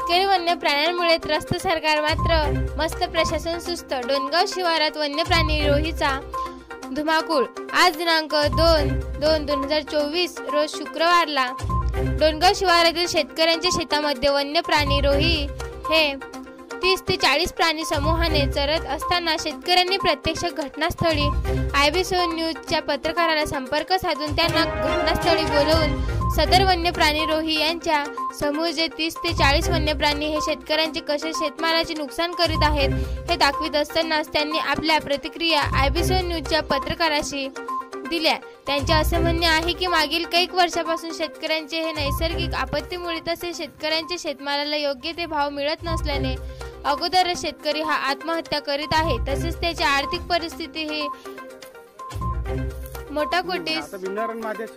शेतकरी वन्य प्राण्यांमुळे त्रस्त, सरकार मात्र मस्त, प्रशासन सुस्त। डोणगाव शिवारात वन्य प्राणी रोहीचा धुमाकूळ। आज दिनांक 2/2/2024 रोज शुक्रवारला डोणगाव शिवारातील शेतकऱ्यांच्या शेतामध्ये वन्य प्राणी रोही हे 30 ते 40 प्राणी समूहाने चरत असताना शेतकऱ्यांनी प्रत्यक्ष घटनास्थळी IB7 न्यूजच्या पत्रकाराला संपर्क साधून त्यांना घटनास्थळी बोलवून सदर वन्य प्राणी रोही यांच्या समूह जे 30 ते 40 वन्य प्राणी हे शेतकऱ्यांचे कसे शेतमालाचे नुकसान करीत आहेत हे दाखवित असतानाच त्यांनी आपल्या प्रतिक्रिया IB7 न्यूजच्या पत्रकाराशी दिल्या। त्यांचे असे म्हणणे आहे की मागील काही वर्षापासून शेतकऱ्यांचे हे नैसर्गिक आपत्तीमुळे तसेच शेतकऱ्यांच्या शेतमालाला योग्य ते भाव मिळत नसल्याने अगोदरच शेतकरी हा आत्महत्या करीत आहे, तसेच त्याची आर्थिक परिस्थिती ही मोठा कोटीस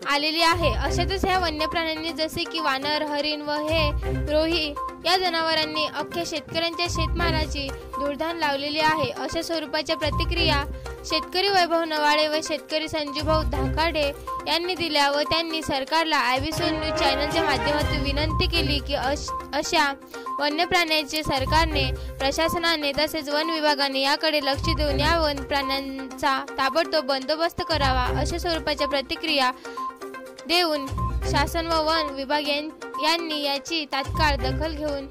आलेली आहे। अशातच ह्या वन्य प्राण्यांनी जसे की वानर, हरिण व हे रोही या जनावरांनी अख्ख्या शेतकऱ्यांच्या शेतमालाची धूळधाण लावलेली आहे। अशा स्वरूपाच्या प्रतिक्रिया शेतकरी वैभव नवाळे व शेतकरी संजूभाऊ धाकाडे यांनी दिल्या व त्यांनी सरकारला IB7 न्यूज चॅनलच्या माध्यमातून विनंती केली की अशा वन्य प्राण्यांचे सरकारने, प्रशासनाने तसेच वन विभागाने याकडे लक्ष देऊन या वन प्राण्यांचा ताबडतोब बंदोबस्त करावा। अशा स्वरूपाच्या प्रतिक्रिया देऊन शासन व वन विभाग यांनी याची तात्काळ दखल घेऊन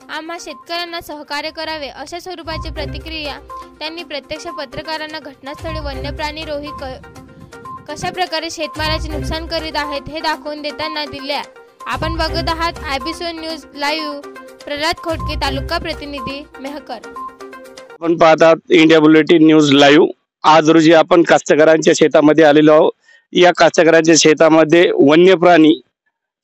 आम्हा शेतकऱ्यांना सहकार्य करावे, अशा स्वरूपाची प्रतिक्रिया त्यांनी प्रत्यक्ष पत्रकारांना घटनास्थळी वन्य प्राणी रोही कशा प्रकारे शेतमालाचे नुकसान करीत आहेत हे दाखवून देताना दिल्या। आपण बघत आहात IB7 न्यूज लाईव्ह। प्रल्हाद खोटके, तालुका प्रतिनिधी, मेहकर। आपण पाहतात इंडिया बुलेटिन न्यूज लाईव्ह। आज रोजी आपण कास्तकारांच्या शेतामध्ये आलेलो आहोत। या कास्तकारांच्या शेतामध्ये वन्य प्राणी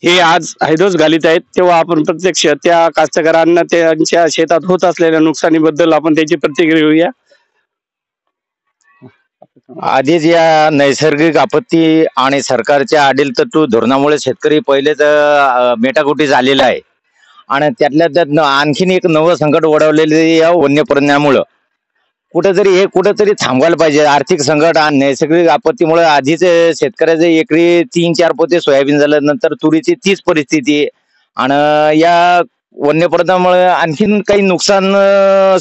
हे आज हैदोस घालीत आहेत, तेव्हा आपण प्रत्यक्ष त्या कास्तकारांना त्यांच्या शेतात होत असलेल्या नुकसानीबद्दल आपण त्यांची प्रतिक्रिया घेऊया। आधीच या नैसर्गिक आपत्ती आणि सरकारच्या आडीलतट्टू धोरणामुळे शेतकरी पहिलेच मेटाकुटी झालेला आहे आणि त्यातल्या त्यात आणखीन एक नवं संकट ओढवलेले या वन्य प्राण्यामुळे कुठेतरी थांबवायला पाहिजे। आर्थिक संकट आणि नैसर्गिक आपत्तीमुळे आधीच शेतकऱ्याचे एकरी 3-4 पोते सोयाबीन झालं, नंतर तुरीची तीच परिस्थिती आणि या वन्य प्राण्यामुळे आणखीन काही नुकसान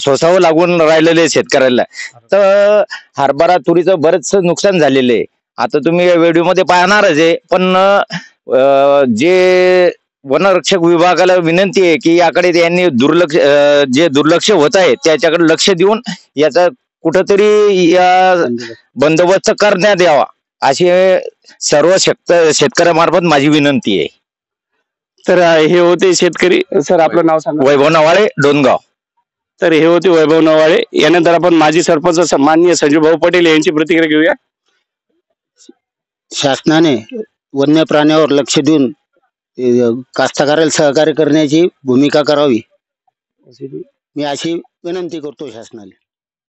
सोसावं लागून राहिलेले शेतकऱ्याला। तर हरभरा, तुरीचं बरेच नुकसान झालेले आहे। आता तुम्ही व्हिडिओ मध्ये पाहणारच आहे, पण जे वनरक्षक विभागाला विनंती आहे की याकडे त्यांनी दुर्लक्ष होत आहे त्याच्याकडे लक्ष देऊन याचा कुठेतरी या बंदोबस्त करण्यात यावा, अशी सर्व शेतकऱ्यामार्फत माझी विनंती आहे। तर हे होते शेतकरी। सर, आपलं नाव सांगा। वैभव नवाळे, डोणगाव। तर हे होते वैभव नवाळे। यानंतर आपण माजी सरपंच माननीय संजूभाऊ पटेल यांची प्रतिक्रिया घेऊया। शासनाने वन्य प्राण्यावर लक्ष देऊन कास्तकाराला सहकार्य करण्याची भूमिका करावी, मी अशी विनंती करतो शासनाला।